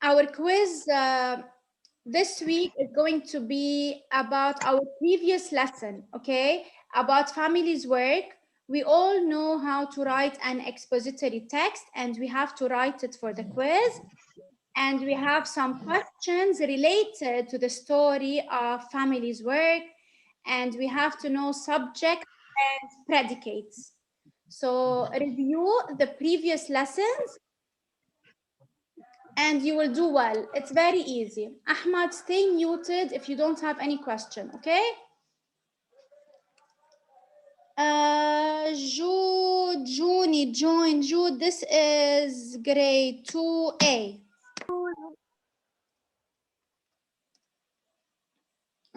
Our quiz this week is going to be about our previous lesson, okay? About family's work. We all know how to write an expository text, and we have to write it for the quiz. And we have some questions related to the story of family's work, and we have to know subject and predicates. So review the previous lessons and you will do well. It's very easy. Ahmad, stay muted if you don't have any question, okay? Jude, this is grade 2A.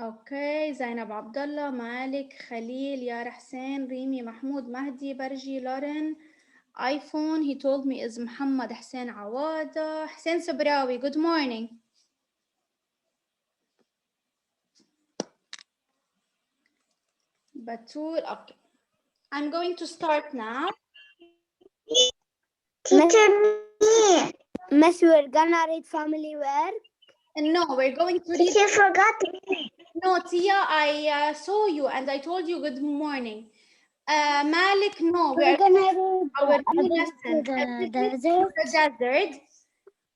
Okay, Zainab Abdullah, Malik, Khalil, Yara Hussein, Rimi, Mahmoud, Mahdi, Barji, Lauren, iPhone, he told me is Muhammad Hussein Awada. Hussein Sabrawi, good morning. Batul, okay. I'm going to start now. Miss, we're gonna read family work. No, we're going to read. You forgot. No, Tia, I saw you and I told you good morning. Malik, no, we're gonna read our new lesson, the desert.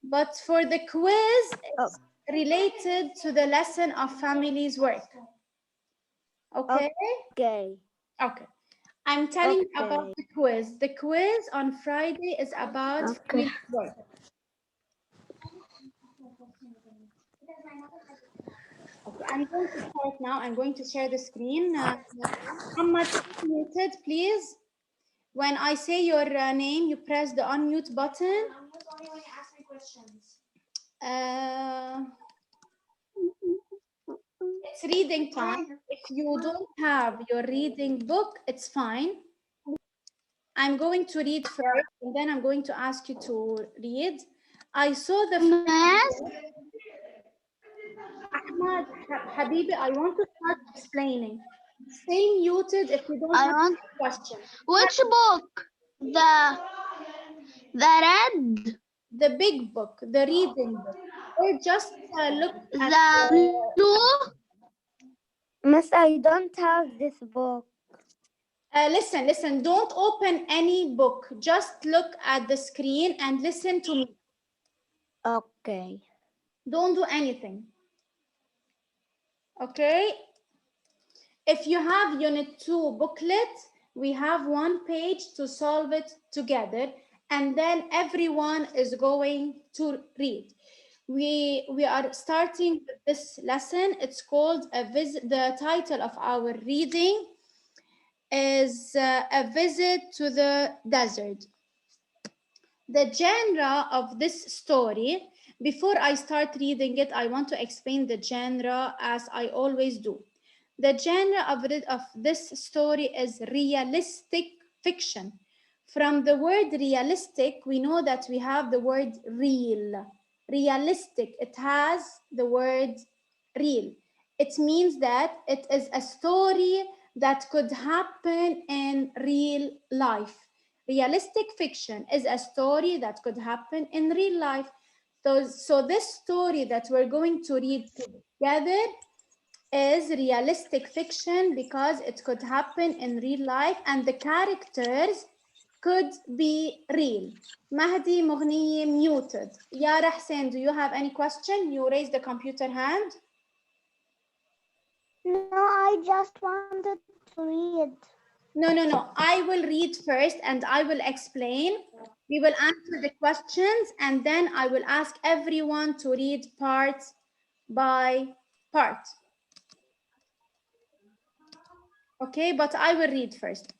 But for the quiz, it's related to the lesson of family's work. Okay? Okay. Okay. I'm telling you about the quiz. The quiz on Friday is about family's work. Okay, I'm going to start now. I'm going to share the screen. Muhammad, muted, please. When I say your name, you press the unmute button. It's reading time. If you don't have your reading book, it's fine. I'm going to read first, and then I'm going to ask you to read. I saw the... Ahmad, Habibi, I want to start explaining. Stay muted if you don't have a question. Which book? The red? The big book, the reading book. Or just look at the blue? Miss, I don't have this book. Listen, don't open any book. Just look at the screen and listen to me. Okay. Don't do anything. Okay? If you have Unit 2 booklet, we have one page to solve it together, and then everyone is going to read. We are starting with this lesson. It's called the title of our reading is A Visit to the Desert. The genre of this story, before I start reading it, I want to explain the genre as I always do. The genre of this story is realistic fiction. From the word realistic, we know that we have the word real. Realistic, it has the word real. It means that it is a story that could happen in real life. Realistic fiction is a story that could happen in real life. So this story that we're going to read together is realistic fiction because it could happen in real life and the characters could be real. Mahdi Mughniye muted. Yara Hussein, do you have any question? You raised the computer hand. No, I just wanted to read. No. I will read first and I will explain. We will answer the questions and then I will ask everyone to read part by part. Okay, but I will read first.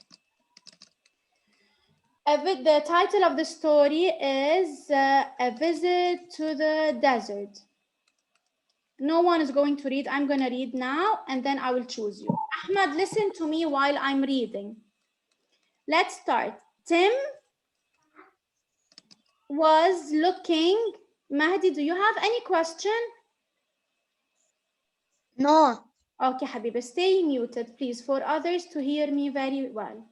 The title of the story is A Visit to the Desert. No one is going to read. I'm going to read now and then I will choose you. Ahmad, listen to me while I'm reading. Let's start. Tim was looking. Mahdi, do you have any question? No. Okay, Habiba, stay muted, please, for others to hear me very well.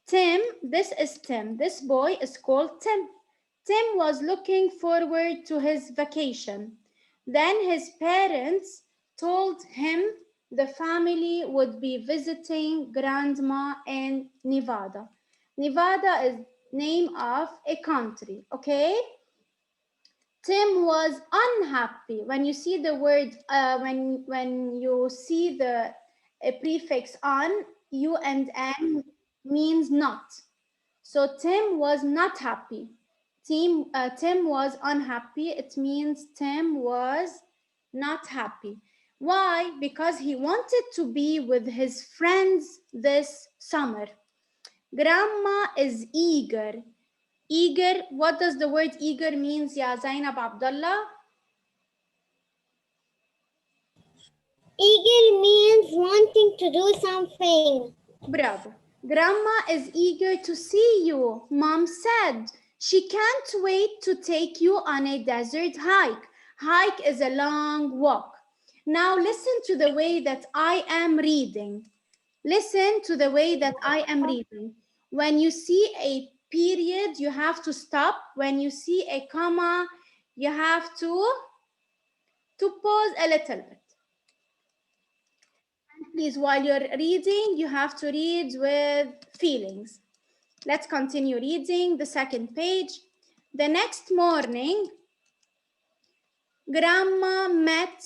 Tim, this is Tim. This boy is called Tim. Tim was looking forward to his vacation. Then his parents told him the family would be visiting grandma in Nevada. Nevada is name of a country, okay? Tim was unhappy. When you see the word, when you see the prefix on, U and N means not. So Tim was not happy. Tim was unhappy. It means Tim was not happy. Why? Because he wanted to be with his friends this summer. Grandma is eager. Eager, what does the word eager means, Ya Zainab Abdullah? Eager means wanting to do something. Bravo. Grandma is eager to see you, Mom said. She can't wait to take you on a desert hike. Hike is a long walk. Now listen to the way that I am reading. Listen to the way that I am reading. When you see a period, you have to stop. When you see a comma, you have to pause a little bit. Please, while you're reading, you have to read with feelings. Let's continue reading the second page. The next morning, Grandma met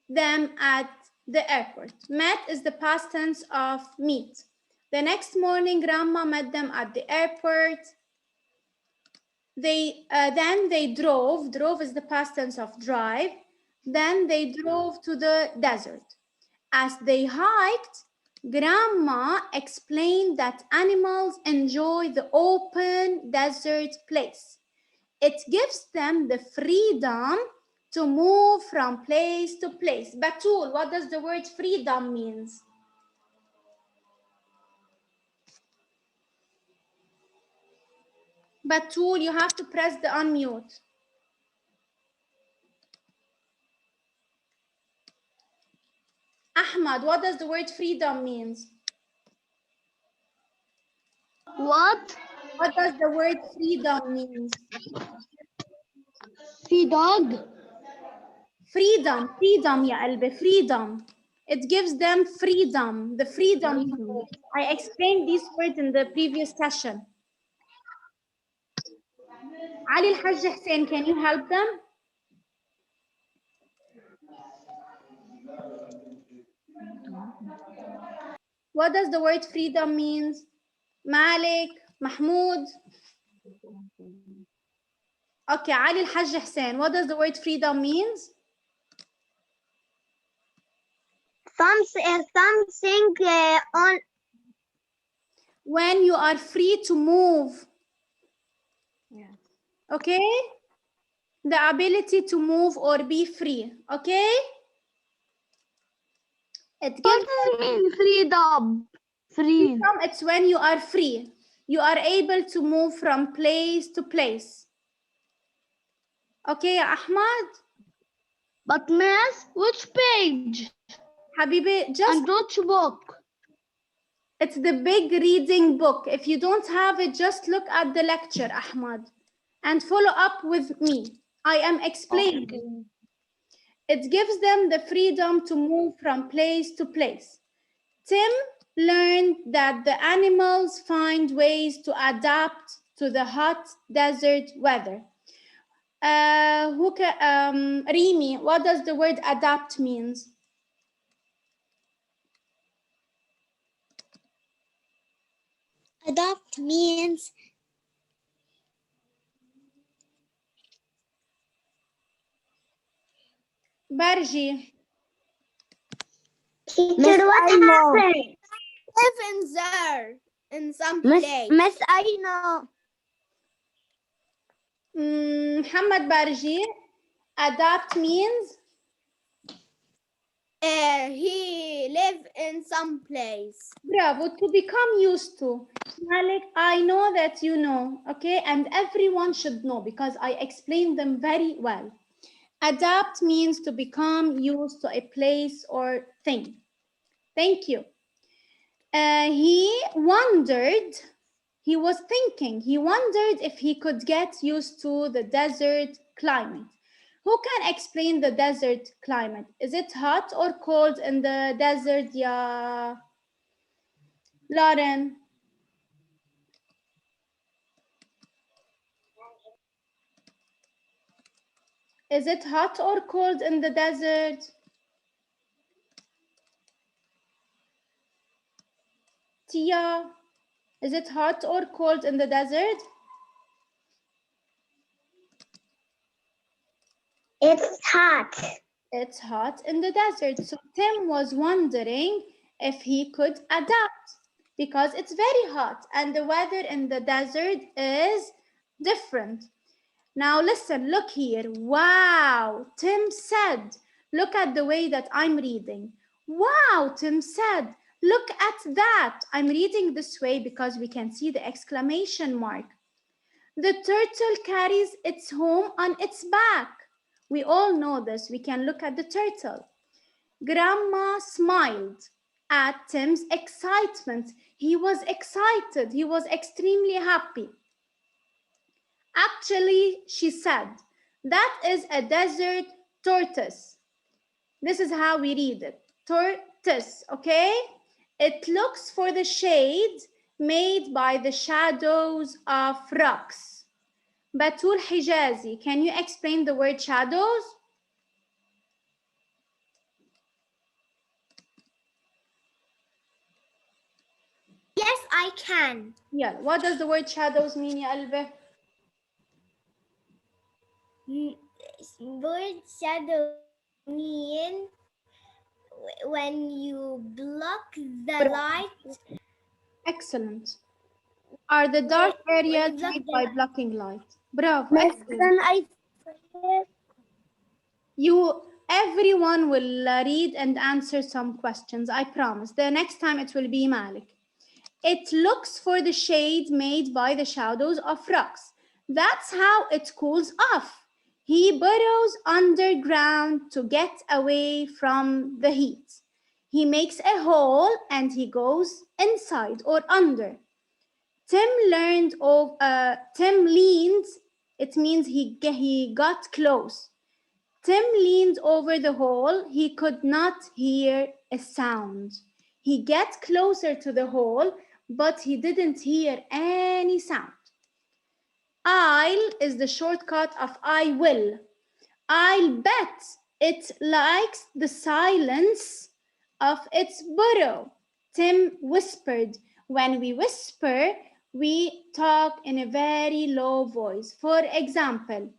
them at the airport. Met is the past tense of meet. The next morning, Grandma met them at the airport. Then they drove. Drove is the past tense of drive. Then they drove to the desert. As they hiked, Grandma explained that animals enjoy the open desert place. It gives them the freedom to move from place to place. Batul, what does the word freedom means? Batul, you have to press the unmute. Ahmad, what does the word freedom means? What? What does the word freedom means? Free dog? Freedom, ya قلبي, freedom. It gives them freedom, the freedom to move. I explained these words in the previous session. Ali Al-Hajj Hussein, can you help them? What does the word freedom means? Malik, Mahmoud. Okay, Ali Al-Hajj Hussein, what does the word freedom means? Something on. When you are free to move. Yeah. Okay? The ability to move or be free. Okay? It gives. What does it mean, freedom? Freedom, it's when you are free. You are able to move from place to place. Okay, Ahmad? But miss, which page? Habibi, just. And which book? It's the big reading book. If you don't have it, just look at the lecture, Ahmad, and follow up with me. I am explaining. Okay. It gives them the freedom to move from place to place. Tim learned that the animals find ways to adapt to the hot desert weather. Rimi, what does the word adapt means? Adopt means Barji. Teacher, what happened? Live in there, in some place. Miss, I know. Muhammad Barji, adapt means? He live in some place. Bravo, to become used to. Malik, I know that you know, okay? And everyone should know because I explained them very well. Adapt means to become used to a place or thing. Thank you. He wondered He was thinking, he wondered if he could get used to the desert climate. Who can explain the desert climate? Is it hot or cold in the desert, yeah? Lauren, is it hot or cold in the desert? Tia, is it hot or cold in the desert? It's hot. It's hot in the desert. So Tim was wondering if he could adapt because it's very hot and the weather in the desert is different. Now listen, look here. Wow, Tim said. Look at the way that I'm reading. Wow, Tim said. Look at that. I'm reading this way because we can see the exclamation mark. The turtle carries its home on its back. We all know this. We can look at the turtle. Grandma smiled at Tim's excitement. He was excited. He was extremely happy. Actually, she said, that is a desert tortoise. This is how we read it. Tortoise, okay? It looks for the shade made by the shadows of rocks. Batul Hijazi, can you explain the word shadows? Yes, I can. Yeah, what does the word shadows mean, ya Albe? Word shadow mean when you block the light. Excellent. Are the dark areas When you block made the by light. blocking light? Bravo, Miss, excellent. can I say it? Everyone will read and answer some questions, I promise. The next time it will be Malik. It looks for the shade made by the shadows of rocks. That's how it cools off. He burrows underground to get away from the heat. He makes a hole and he goes inside or under. Tim leaned, it means he got close. Tim leaned over the hole. He could not hear a sound. He got closer to the hole, but he didn't hear any sound. I'll is the shortcut of I will. I'll bet it likes the silence of its burrow. Tim whispered. When we whisper, we talk in a very low voice. For example,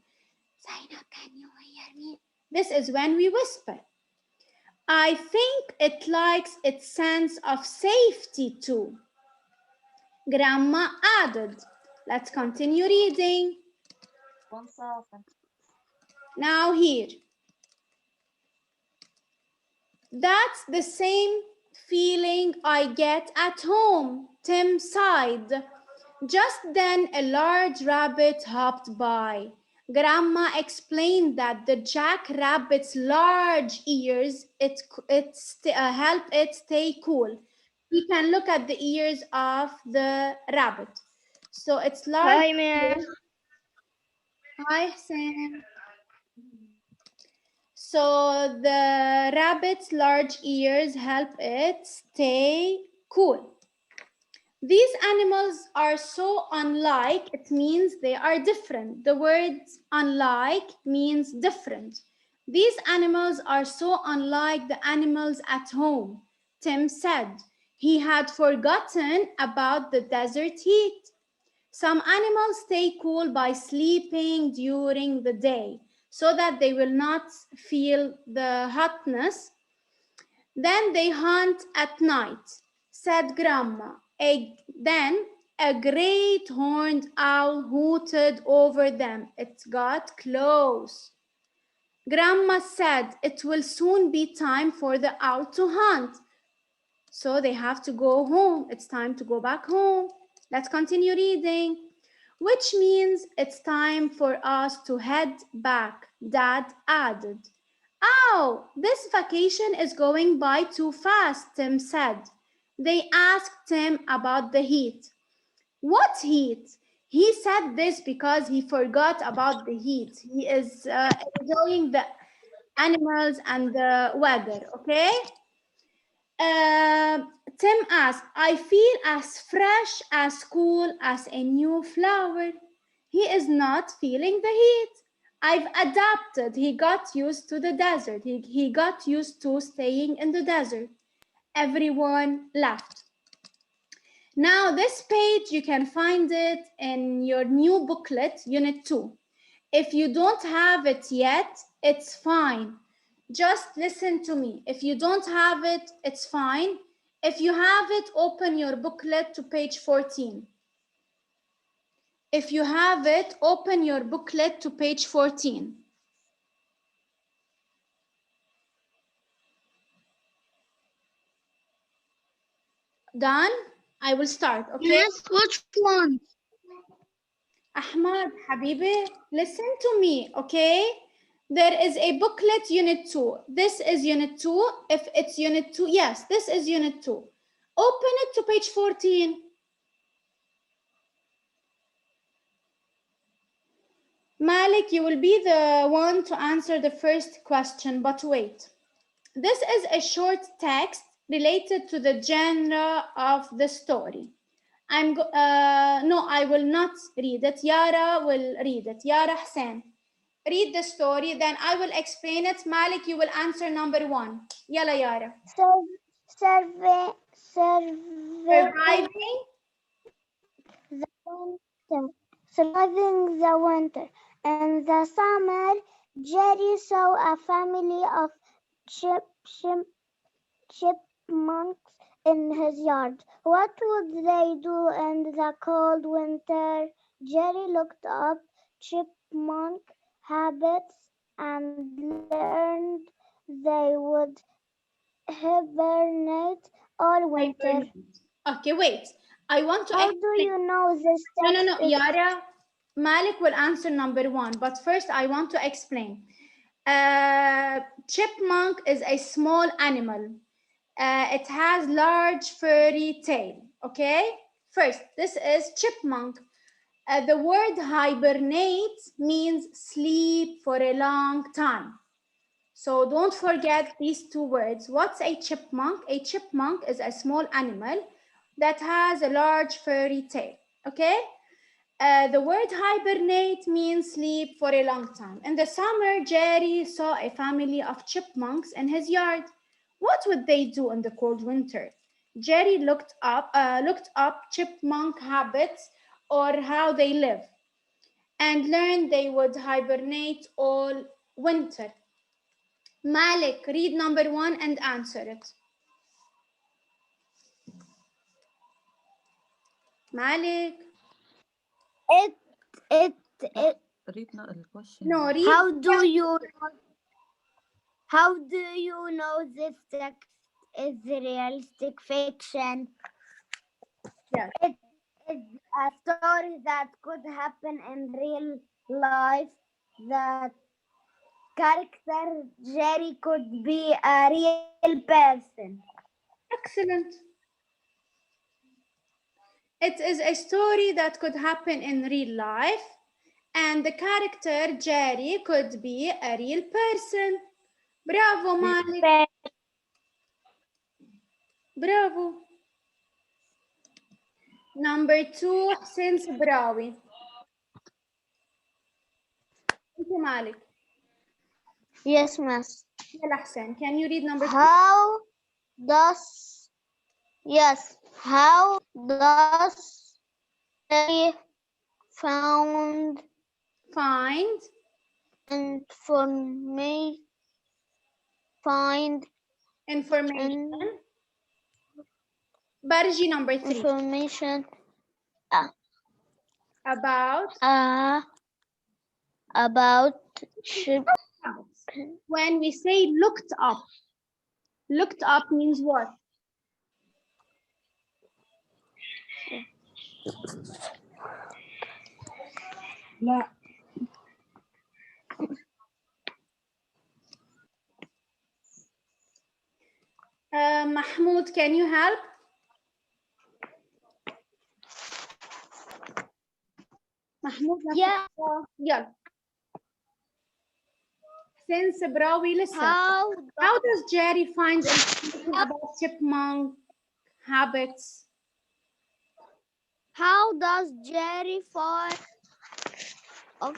Zainab, can you hear me? This is when we whisper. I think it likes its sense of safety too. Grandma added. Let's continue reading. Now here. That's the same feeling I get at home, Tim sighed. Just then a large rabbit hopped by. Grandma explained that the jackrabbit's large ears help it stay cool. We can look at the ears of the rabbit. So it's large. Hi, Miss. Hi, Sam. So the rabbit's large ears help it stay cool. These animals are so unlike, it means they are different. The word unlike means different. These animals are so unlike the animals at home, Tim said. He had forgotten about the desert heat. Some animals stay cool by sleeping during the day so that they will not feel the hotness. Then they hunt at night, said Grandma. Then a great horned owl hooted over them. It got close. Grandma said it will soon be time for the owl to hunt. So they have to go home. It's time to go back home. Let's continue reading. Which means it's time for us to head back, Dad added. Oh, this vacation is going by too fast, Tim said. They asked Tim about the heat. What heat? He said this because he forgot about the heat. He is enjoying the animals and the weather, okay? Tim asked, I feel as fresh, as cool as a new flower. He is not feeling the heat. I've adapted. He got used to the desert. He got used to staying in the desert. Everyone laughed. Now, this page, you can find it in your new booklet, Unit 2. If you don't have it yet, it's fine. Just listen to me. If you don't have it, it's fine. If you have it, open your booklet to page 14. If you have it, open your booklet to page 14. Done? I will start, okay? Yes, which one? Ahmad, Habibi, listen to me, okay? There is a booklet, Unit 2. This is Unit 2. If it's Unit 2, yes, this is Unit 2. Open it to page 14. Malik, you will be the one to answer the first question, but wait. This is a short text related to the genre of the story. No, I will not read it. Yara will read it. Yara Hussein. Read the story, then I will explain it. Malik, you will answer number 1. Yalla, Yara. Surviving Surviving the winter. In the summer, Jerry saw a family of chipmunks in his yard. What would they do in the cold winter? Jerry looked up chipmunk habits and learned they would hibernate all winter. Okay, wait. I want to How explain. do you know this text No, Yara. Malik will answer number 1, but first I want to explain. Chipmunk is a small animal. It has large furry tail, okay? First, this is chipmunk. The word hibernate means sleep for a long time. So don't forget these two words. What's a chipmunk? A chipmunk is a small animal that has a large furry tail, okay? The word hibernate means sleep for a long time. In the summer, Jerry saw a family of chipmunks in his yard. What would they do in the cold winter? Jerry looked up chipmunk habits or how they live and learned they would hibernate all winter. Malik, read number 1 and answer it. Malik. It Read the question. No, read. How do you know this text is realistic fiction? Yes. It is a story that could happen in real life. The character Jerry could be a real person. Excellent. It is a story that could happen in real life, and the character Jerry could be a real person. Bravo, Malik. Bravo. Number 2, since Brawi. Thank you, Malik. Yes, miss. Yalla, Hassan. Can you read number 2? How does Jerry Find information. Barji, number 3. information About ship? when we say looked up means what? لا. Mahmoud, can you help? Yeah. يلا. Since براوي listen. How How does Jerry find information about chipmunk habits? does Jerry find of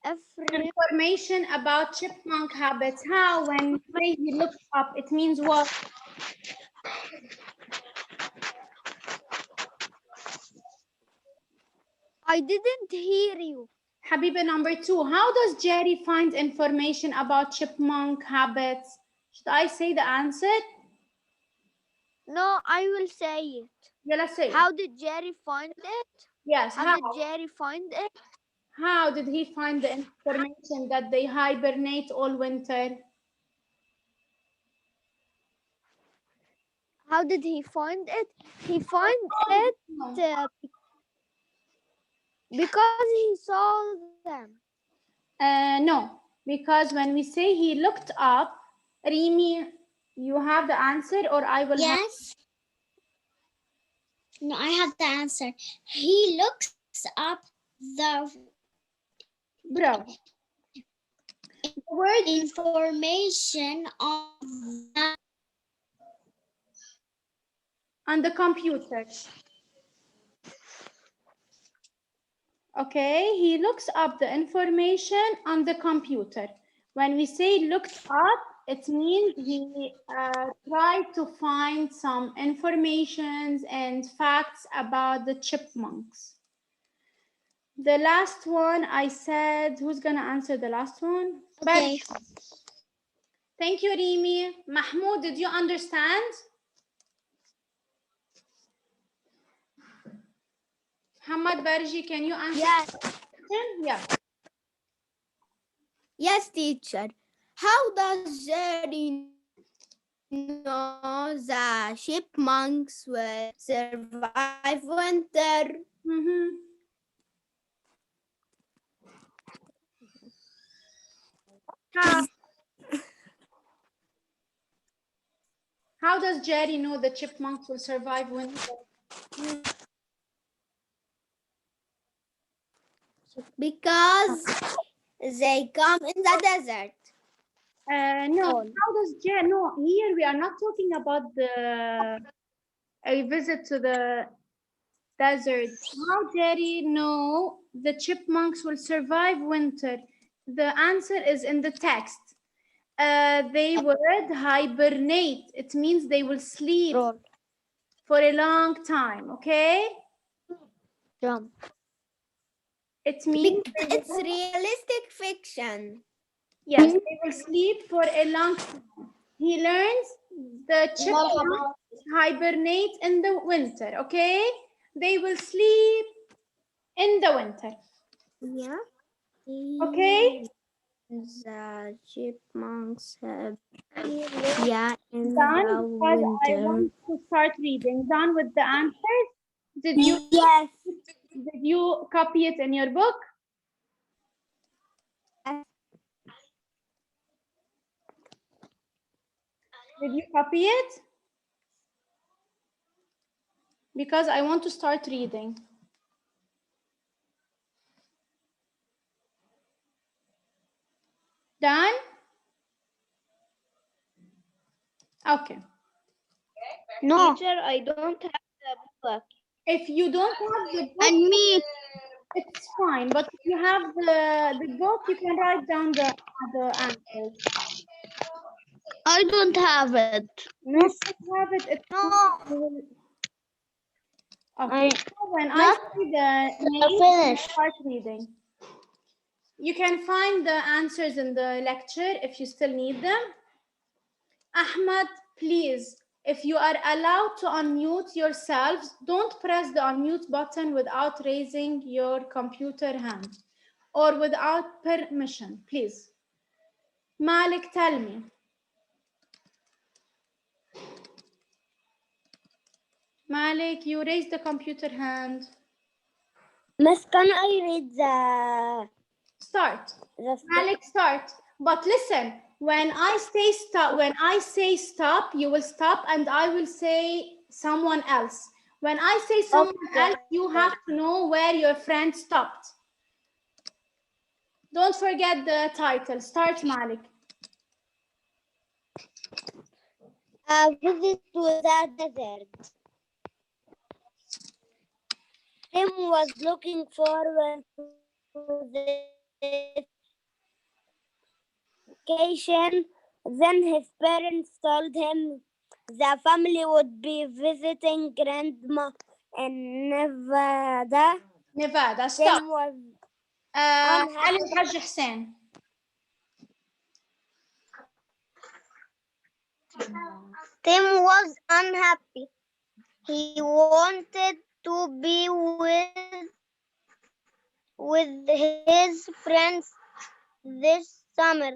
every Information about chipmunk habits. How? When we say he looked up, it means what? I didn't hear you. Habiba number 2. How does Jerry find information about chipmunk habits? Should I say the answer? No, I will say it. Yalla say. How did Jerry find it? Yes, How did Jerry find it? How did he find the information that they hibernate all winter? How did he find it? He found it because he saw them. No, because when we say he looked up, Rimi, you have the answer or I will have. Yes. No, I have the answer. He looks up the Bravo. The word information on the computer. Okay, he looks up the information on the computer. When we say looked up, it means he tried to find some information and facts about the chipmunks. The last one I said, who's gonna answer the last one? Okay. Thank you, Rimi. Mahmoud, did you understand? Hamad Barji, can you answer? Yes. Yeah. Yes, teacher. How does Jerry know the chipmunks will survive winter? How does Jerry know the chipmunks will survive winter? Because they come in the desert. No, how does Jerry? No, here we are not talking about a visit to the desert. How Jerry know the chipmunks will survive winter? The answer is in the text. They would hibernate. It means they will sleep for a long time, okay? Jump. It means It's realistic fiction. yes, they will sleep for a long time. He learns the chipmunks hibernate in the winter, okay? They will sleep in the winter. Yeah. Okay? The chipmunks have yeah in Done? the Because I winter. want to start reading. Done with the answers? Did you copy it in your book? Yes. Did you copy it? Because I want to start reading. Done? Okay. No. Teacher, I don't have the book. If you don't have the book, And me. it's fine. But if you have the book, you can write down the answers. I don't have it. No. You don't have it. It's fine. Okay. When I see the name, start reading. You can find the answers in the lecture if you still need them. Ahmad, please, if you are allowed to unmute yourselves, don't press the unmute button without raising your computer hand or without permission, please. Malik, tell me. Malik, you raised the computer hand. Miss, can I read the... Start. Malik, start. But listen, when I say stop, you will stop and I will say someone else. When I say someone else, you have to know where your friend stopped. Don't forget the title. Start, Malik. A visit to the desert. Tim was looking forward to this vacation. Then his parents told him the family would be visiting grandma in Nevada. Nevada. Stop. Tim was علي الحاج حسين. Tim was unhappy. He wanted to be with his friends this summer.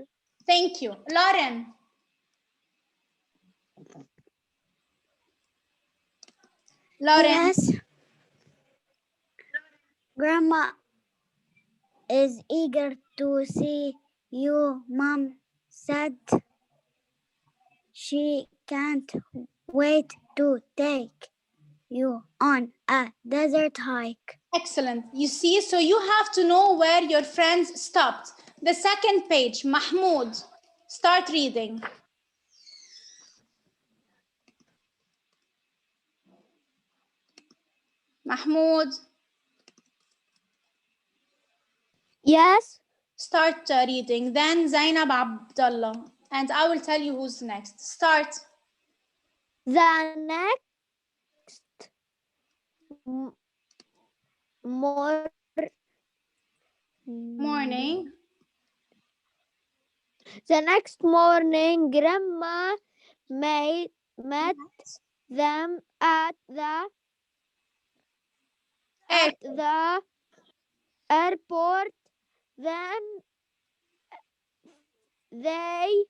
Thank you. Lauren. Lauren. Yes. Grandma is eager to see you, Mom said. She can't wait to take you on a desert hike. Excellent. You see, so you have to know where your friends stopped. The second page, Mahmoud. Start reading. Mahmoud. Yes. Start reading. Then Zainab Abdullah. And I will tell you who's next. Start. The next Morning. The next morning, Grandma met them at the airport. Then they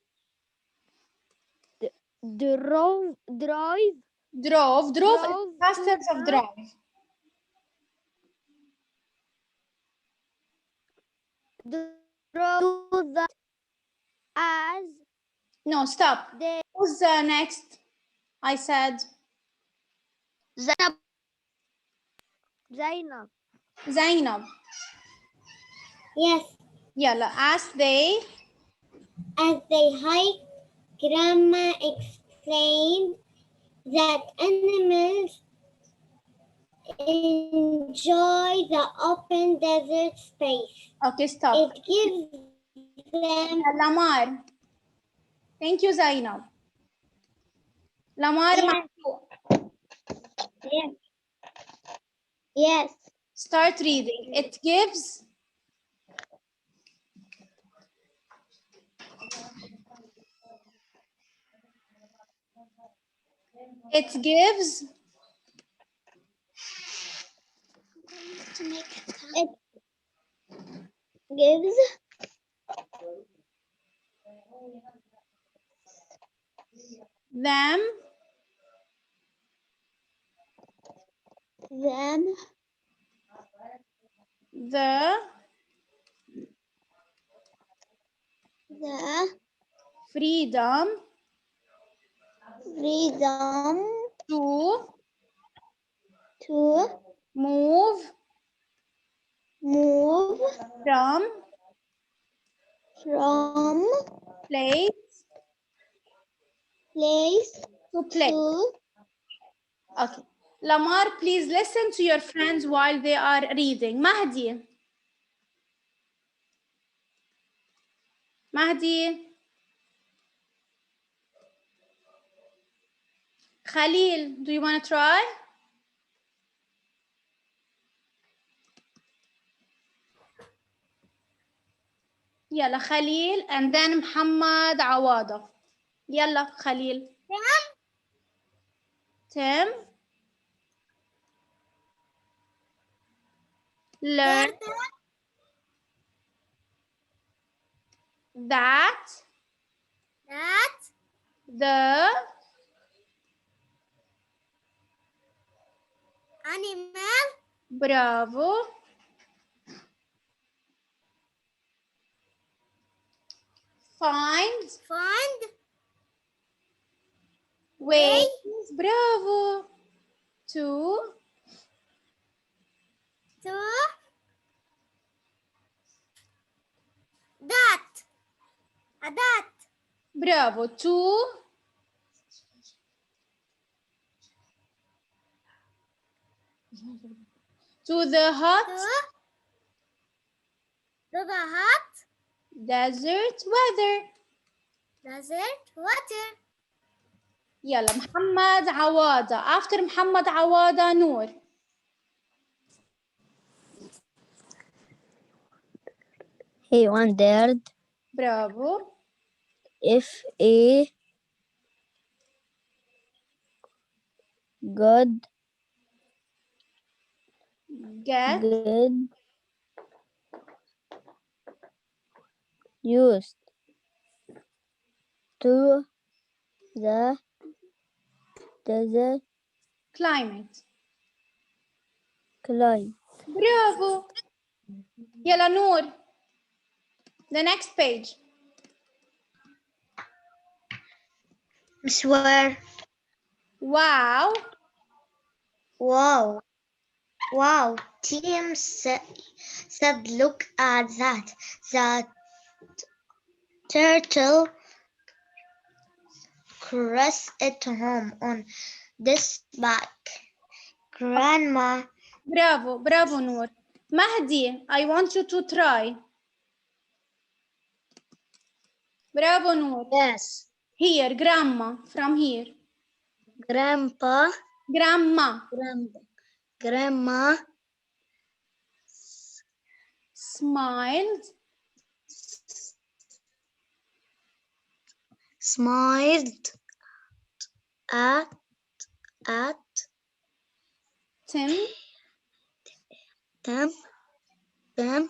drove Past tense of drive. drove to the as No, stop. they Who's next? I said. Zainab. Zainab. Yes. Yalla. As they hiked, Grandma explained that animals enjoy the open desert space. Okay, stop. It gives them Lamar. Thank you, Zainab. Lamar. Yes. Yes. Start reading. It gives. It gives. It gives Them. The freedom to move from place to place. Okay. Lamar, please listen to your friends while they are reading. Mahdi. Khalil, do you want to try? يلا Khalil and then Muhammad Awada. يلا Khalil. Tim. Learn that the animal bravo find ways bravo to أداة. برافو. To the hot To the hot desert weather. desert water. يلا محمد عوضة. After محمد عوضة نور. He wondered برافو. if a good Get used to the desert climate. climate. برافو. يلا نور. The next page. Swear. Wow. Wow. Wow. Tim said, look at that. That turtle crashed it home on this back. Grandma. برافو. برافو نور. مهدي, I want you to try. برافو نور. Yes. Here, grandma. From here. Grandpa. Grandma. Grandma Smiled. smiled at Tim. them.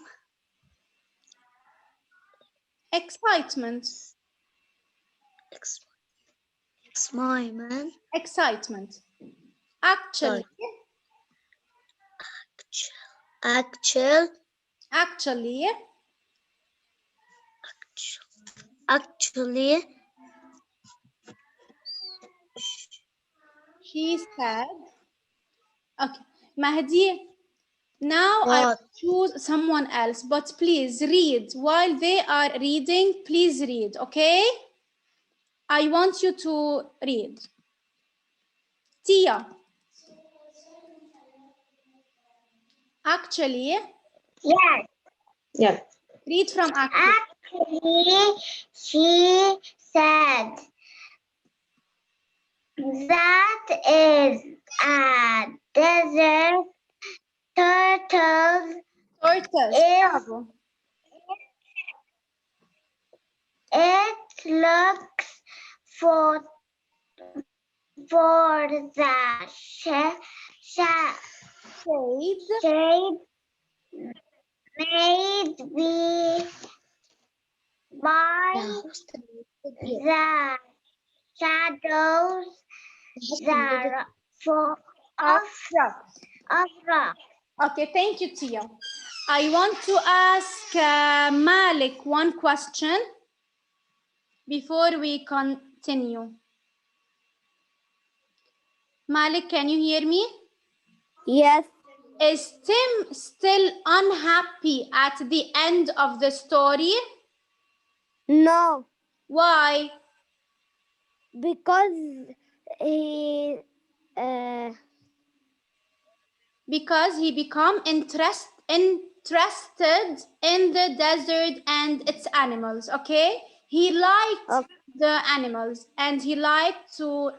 Excitement. Excitement. Excitement. Actually. Actually, She said. Okay. Mahdi. Now I what? choose someone else, but please read. While they are reading, please read, okay? I want you to read. Tia. Actually, Yes. Yeah. read from actually. Actually, she said that is a desert turtle. Tortoise. It looks for the shade made by the shadows of rock. Okay, thank you, Tia. I want to ask Malik one question before we continue. Malik, can you hear me? Yes. Is Tim still unhappy at the end of the story? No, Why? because he Because he become interested in the desert and its animals, okay? He liked the animals and he liked to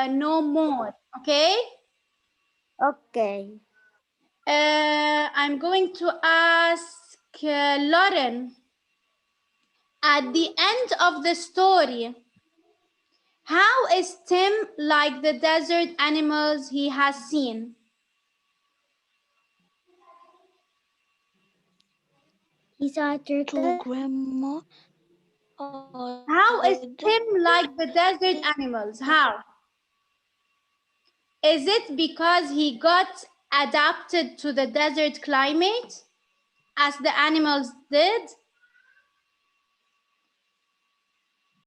know more, okay? okay. I'm going to ask Lauren. At the end of the story, how is Tim like the desert animals he has seen? He saw a turtle. Grandma. How is Tim like the desert animals? How? Is it because he got adapted to the desert climate as the animals did?